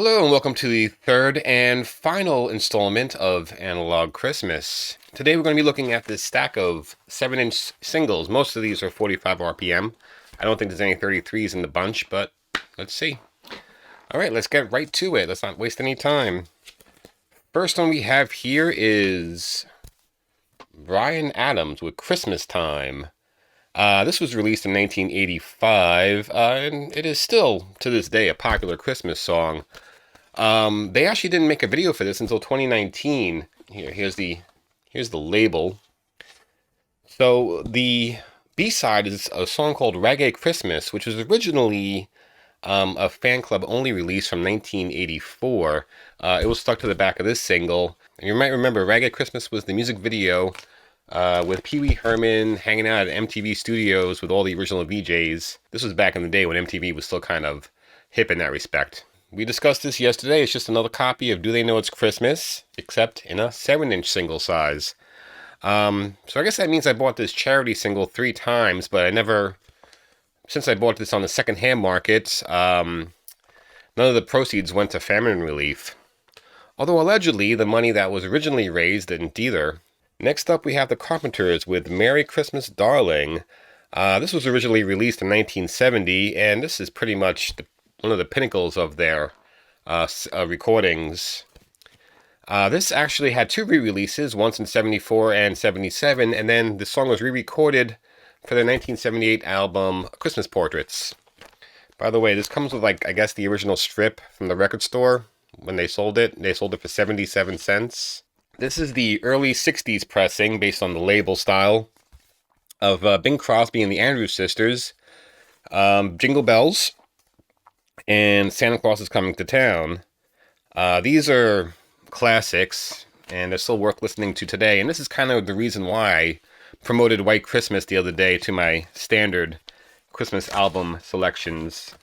Hello and welcome to the third and final installment of Analog Christmas. Today we're going to be looking at this stack of 7-inch singles. Most of these are 45 RPM. I don't think there's any 33s in the bunch, but let's see. Alright, let's get right to it. Let's not waste any time. First one we have here is Bryan Adams with Christmas Time. This was released in 1985, and it is still, to this day, a popular Christmas song. They actually didn't make a video for this until 2019. Here's the label. So the B-side is a song called Reggae Christmas, which was originally a fan club only release from 1984. It was stuck to the back of this single. And you might remember Reggae Christmas was the music video with Pee Wee Herman hanging out at MTV Studios with all the original VJs. This was back in the day when MTV was still kind of hip in that respect. We discussed this yesterday. It's just another copy of Do They Know It's Christmas, except in a 7-inch single size. So I guess that means I bought this charity single 3 times, but I never, since I bought this on the second-hand market, none of the proceeds went to famine relief. Although allegedly, the money that was originally raised didn't either. Next up, we have the Carpenters with Merry Christmas, Darling. This was originally released in 1970, and this is pretty much one of the pinnacles of their recordings. This actually had 2 re-releases, once in 74 and 77, and then the song was re-recorded for their 1978 album, Christmas Portraits. By the way, this comes with, I guess the original strip from the record store when they sold it. They sold it for 77 cents. This is the early 60s pressing, based on the label style, of Bing Crosby and the Andrews Sisters, Jingle Bells, and Santa Claus is Coming to Town. These are classics, and they're still worth listening to today. And this is kind of the reason why I promoted White Christmas the other day to my standard Christmas album selections.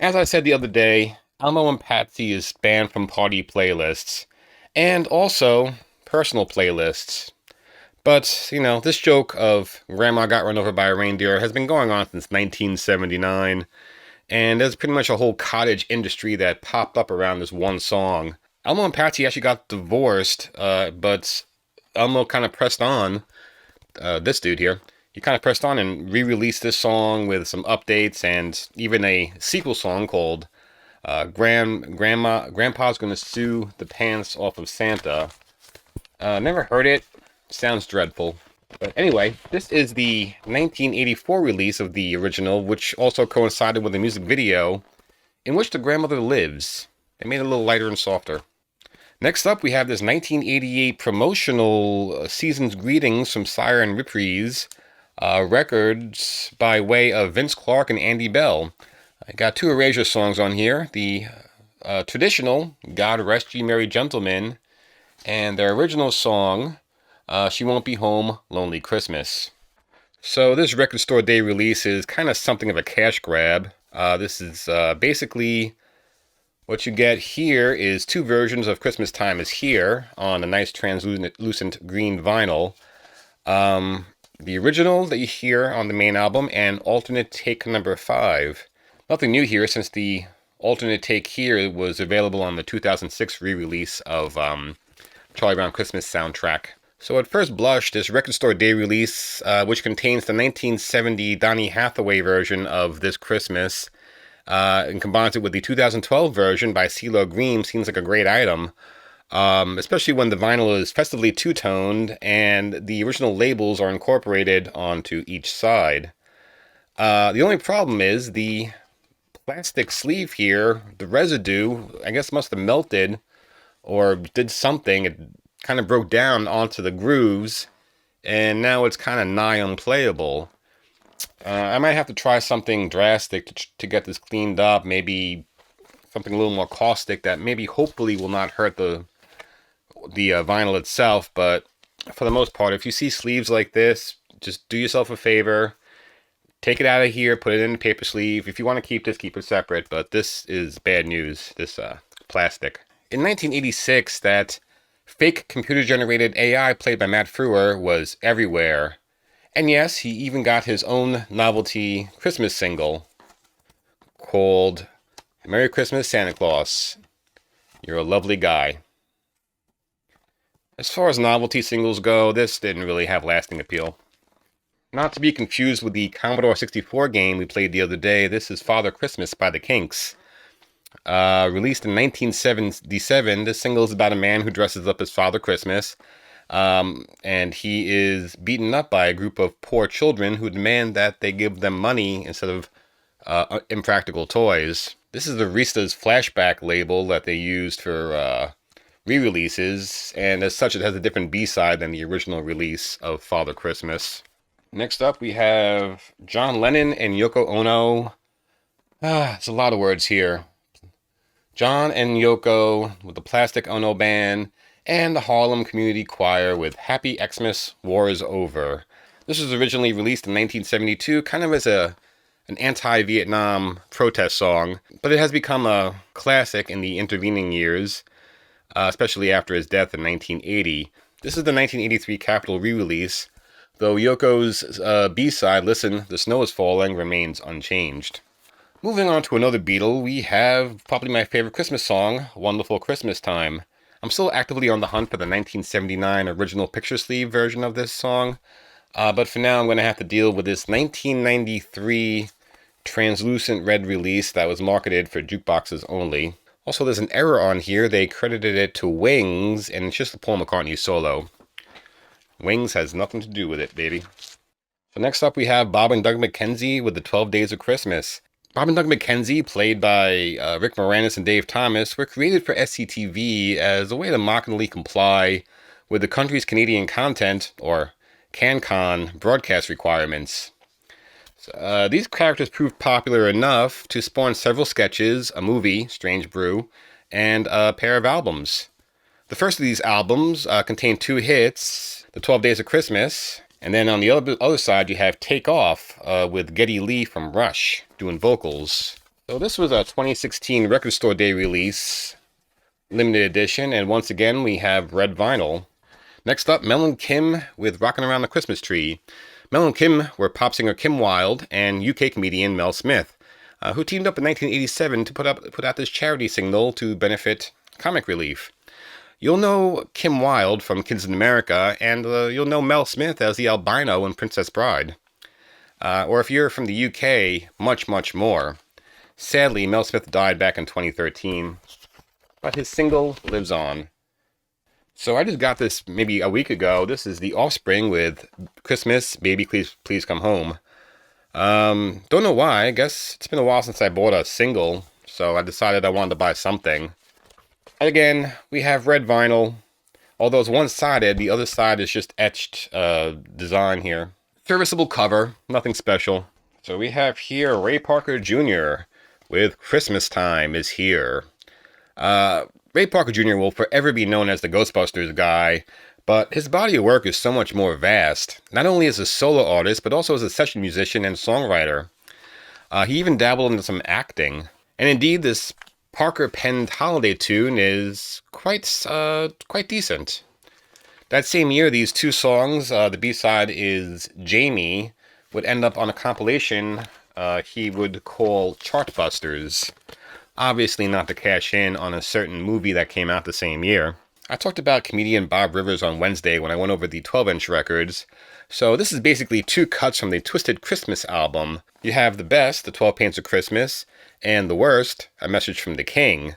As I said the other day, Elmo and Patsy is banned from party playlists, and also personal playlists. But, this joke of Grandma got run over by a reindeer has been going on since 1979. And there's pretty much a whole cottage industry that popped up around this one song. Elmo and Patsy actually got divorced, but Elmo kind of pressed on, this dude here, he kind of pressed on and re-released this song with some updates and even a sequel song called Grandpa's Gonna Sue the Pants Off of Santa. Never heard it. Sounds dreadful. But anyway, this is the 1984 release of the original, which also coincided with a music video in which the grandmother lives. They made it a little lighter and softer. Next up, we have this 1988 promotional Season's Greetings from Sire and Reprise records by way of Vince Clarke and Andy Bell. I got 2 Erasure songs on here. The traditional God Rest Ye Merry Gentlemen, and their original song, She Won't Be Home, Lonely Christmas. So this record store day release is kind of something of a cash grab. This is basically what you get here is 2 versions of Christmas Time Is Here on a nice translucent green vinyl. The original that you hear on the main album and alternate take number 5. Nothing new here since the alternate take here was available on the 2006 re-release of Charlie Brown Christmas soundtrack. So at first blush, this record store day release, which contains the 1970 Donny Hathaway version of This Christmas, and combines it with the 2012 version by CeeLo Green, seems like a great item, especially when the vinyl is festively two-toned and the original labels are incorporated onto each side. The only problem is the plastic sleeve here, the residue, I guess must have melted or did something. It kind of broke down onto the grooves, and now it's kind of nigh unplayable. I might have to try something drastic to get this cleaned up, maybe something a little more caustic that maybe hopefully will not hurt the vinyl itself, but for the most part, if you see sleeves like this, just do yourself a favor, take it out of here, put it in a paper sleeve. If you want to keep this, keep it separate, but this is bad news, this plastic. In 1986, that fake computer-generated AI played by Matt Frewer was everywhere. And yes, he even got his own novelty Christmas single called Merry Christmas, Santa Claus. You're a lovely guy. As far as novelty singles go, this didn't really have lasting appeal. Not to be confused with the Commodore 64 game we played the other day, this is Father Christmas by the Kinks. Released in 1977, this single is about a man who dresses up as Father Christmas, and he is beaten up by a group of poor children who demand that they give them money instead of impractical toys. This is the Rista's flashback label that they used for re-releases, and as such it has a different B-side than the original release of Father Christmas. Next up we have John Lennon and Yoko Ono. It's a lot of words here. John and Yoko with the Plastic Ono Band, and the Harlem Community Choir with Happy Xmas, War is Over. This was originally released in 1972, kind of as an anti-Vietnam protest song, but it has become a classic in the intervening years, especially after his death in 1980. This is the 1983 Capitol re-release, though Yoko's B-side, Listen, the Snow is Falling, remains unchanged. Moving on to another Beatle, we have probably my favorite Christmas song, Wonderful Christmas Time. I'm still actively on the hunt for the 1979 original picture sleeve version of this song, but for now I'm going to have to deal with this 1993 translucent red release that was marketed for jukeboxes only. Also, there's an error on here. They credited it to Wings, and it's just a Paul McCartney solo. Wings has nothing to do with it, baby. So next up we have Bob and Doug McKenzie with the 12 Days of Christmas. Bob and Doug McKenzie, played by Rick Moranis and Dave Thomas, were created for SCTV as a way to mockingly comply with the country's Canadian content, or CanCon, broadcast requirements. These characters proved popular enough to spawn several sketches, a movie, Strange Brew, and a pair of albums. The first of these albums contained two hits, The 12 Days of Christmas, and then on the other side you have Take Off with Geddy Lee from Rush doing vocals. So this was a 2016 Record Store Day release, limited edition, and once again we have red vinyl. Next up, Mel and Kim with Rockin' Around the Christmas Tree. Mel and Kim were pop singer Kim Wilde and UK comedian Mel Smith, who teamed up in 1987 to put out this charity single to benefit comic relief. You'll know Kim Wilde from Kids in America, and you'll know Mel Smith as the albino in Princess Bride. Or if you're from the UK, much, much more. Sadly, Mel Smith died back in 2013, but his single lives on. So I just got this maybe a week ago. This is The Offspring with Christmas, Baby Please Come Home. Don't know why. I guess it's been a while since I bought a single, so I decided I wanted to buy something. And again, we have red vinyl. Although it's one-sided, the other side is just etched design here. Serviceable cover, nothing special. So we have here Ray Parker Jr. with Christmas Time is Here. Ray Parker Jr. will forever be known as the Ghostbusters guy, but his body of work is so much more vast, not only as a solo artist, but also as a session musician and songwriter. He even dabbled into some acting. And indeed, this Parker-penned holiday tune is quite decent. That same year, these two songs, the B-side is Jamie, would end up on a compilation he would call Chartbusters. Obviously not to cash in on a certain movie that came out the same year. I talked about comedian Bob Rivers on Wednesday when I went over the 12-inch records. So this is basically two cuts from the Twisted Christmas album. You have the best, The 12 Pains of Christmas, and the worst, A Message from the King,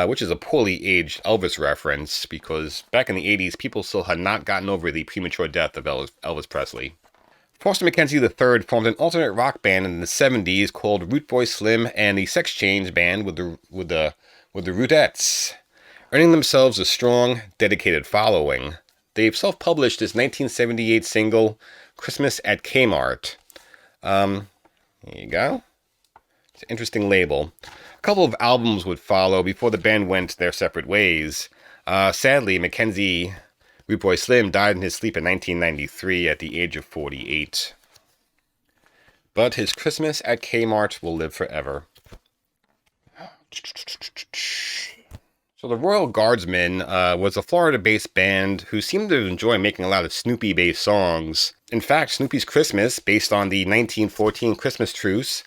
which is a poorly aged Elvis reference because back in the 80s, people still had not gotten over the premature death of Elvis Presley. Foster McKenzie III formed an alternate rock band in the 70s called Root Boy Slim and the Sex Change Band with the Rootettes, earning themselves a strong, dedicated following. They've self-published this 1978 single, Christmas at Kmart. Here you go. It's an interesting label. A couple of albums would follow before the band went their separate ways. Sadly, McKenzie, Root Boy Slim, died in his sleep in 1993 at the age of 48. But his Christmas at Kmart will live forever. So the Royal Guardsmen was a Florida-based band who seemed to enjoy making a lot of Snoopy-based songs. In fact, Snoopy's Christmas, based on the 1914 Christmas truce,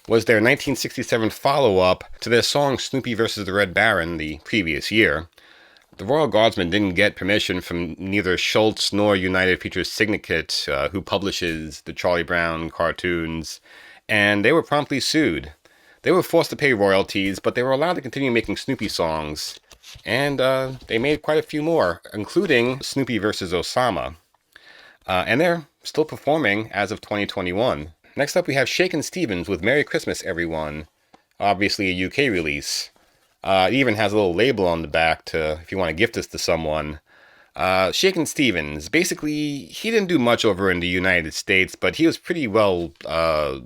was their 1967 follow-up to their song Snoopy vs. the Red Baron the previous year. The Royal Guardsmen didn't get permission from neither Schultz nor United Features Syndicate, who publishes the Charlie Brown cartoons, and they were promptly sued. They were forced to pay royalties, but they were allowed to continue making Snoopy songs, and they made quite a few more, including Snoopy vs. Osama. And they're still performing as of 2021. Next up we have Shakin' Stevens with Merry Christmas Everyone, obviously a UK release. It even has a little label on the back to if you want to gift this to someone. Shakin' Stevens, basically, he didn't do much over in the United States, but he was pretty well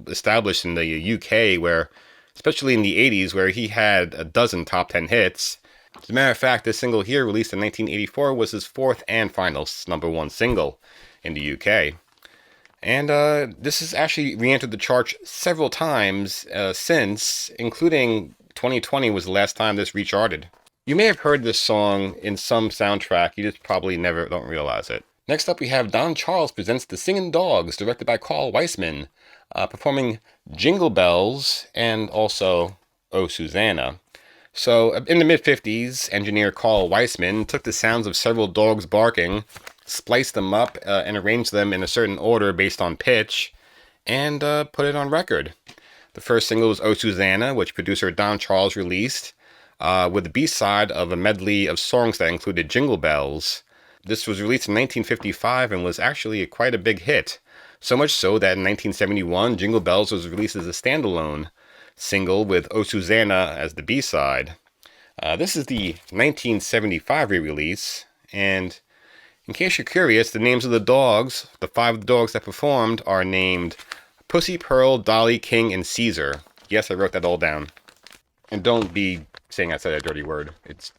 established in the UK, where, especially in the 80s, where he had a dozen top 10 hits. As a matter of fact, this single here, released in 1984, was his fourth and final #1 single in the UK. And this has actually re-entered the charts several times since, including 2020 was the last time this recharted. You may have heard this song in some soundtrack, you just probably don't realize it. Next up we have Don Charles presents The Singin' Dogs, directed by Carl Weisman, performing Jingle Bells and also Oh Susanna. So, in the mid-50s, engineer Carl Weisman took the sounds of several dogs barking, spliced them up, and arranged them in a certain order based on pitch, and put it on record. The first single was Oh Susanna, which producer Don Charles released, with the B-side of a medley of songs that included Jingle Bells. This was released in 1955 and was actually quite a big hit. So much so that in 1971, Jingle Bells was released as a standalone single with Oh Susanna as the B-side. This is the 1975 re-release, and in case you're curious, the names of the dogs, the 5 dogs that performed, are named Pussy, Pearl, Dolly, King, and Caesar. Yes, I wrote that all down. And don't be saying I said a dirty word.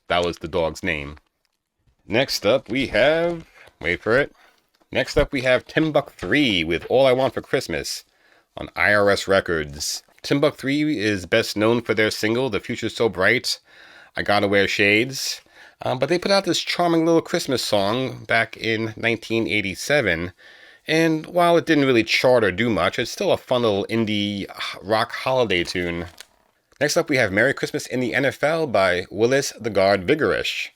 That was the dog's name. Next up we have... wait for it. Next up we have Timbuk 3 with All I Want for Christmas on IRS Records. Timbuk 3 is best known for their single, The Future's So Bright, I Gotta Wear Shades. But they put out this charming little Christmas song back in 1987. And while it didn't really chart or do much, it's still a fun little indie rock holiday tune. Next up we have Merry Christmas in the NFL by Willis the Guard Vigorish.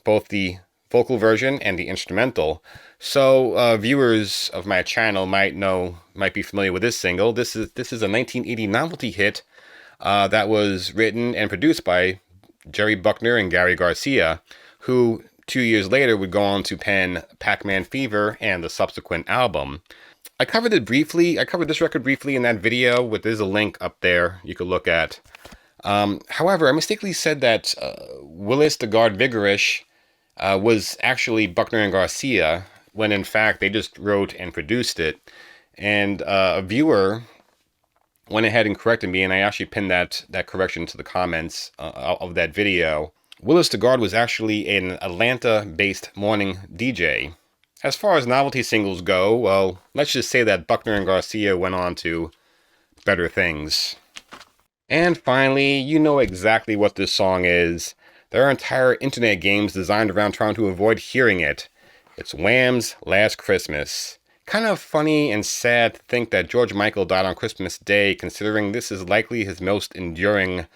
Both the vocal version and the instrumental. So viewers of my channel might be familiar with this single. This is a 1980 novelty hit that was written and produced by Jerry Buckner and Gary Garcia, who 2 years later would go on to pen Pac-Man Fever and the subsequent album. I covered it briefly. I covered this record briefly in that video. There's a link up there you could look at. However, I mistakenly said that Willis the Guard Vigorish was actually Buckner and Garcia, when in fact they just wrote and produced it. And a viewer went ahead and corrected me, and I actually pinned that correction to the comments of that video. Willis the Guard was actually an Atlanta-based morning DJ. As far as novelty singles go, well, let's just say that Buckner and Garcia went on to better things. And finally, you know exactly what this song is. There are entire internet games designed around trying to avoid hearing it. It's Wham's Last Christmas. Kind of funny and sad to think that George Michael died on Christmas Day, considering this is likely his most enduring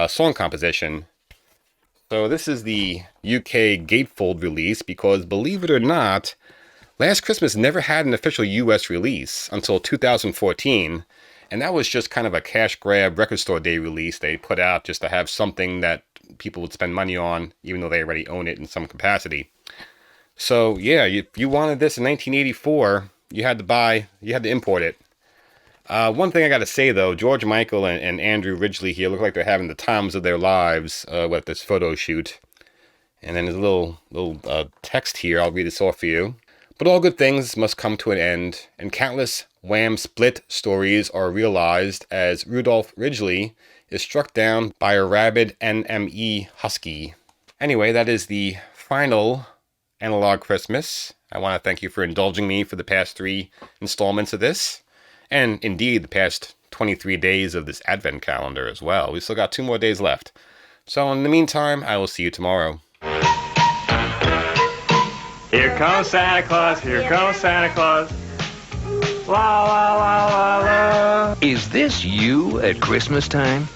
song composition. So this is the UK gatefold release because, believe it or not, Last Christmas never had an official US release until 2014, and that was just kind of a cash grab record store day release they put out just to have something that people would spend money on, even though they already own it in some capacity. So yeah, if you wanted this in 1984, you had to import it. One thing I gotta say though, George Michael and Andrew Ridgeley here look like they're having the times of their lives with this photo shoot. And then there's a little text here, I'll read this off for you. But all good things must come to an end, and countless Wham split stories are realized as Rudolph Ridgeley is struck down by a rabid NME husky. Anyway, that is the final Analog Christmas. I want to thank you for indulging me for the past 3 installments of this, and indeed the past 23 days of this Advent calendar as well. We still got 2 more days left. So in the meantime, I will see you tomorrow. Here comes Santa Claus, here comes Santa Claus. La la la la la. Is this you at Christmas time?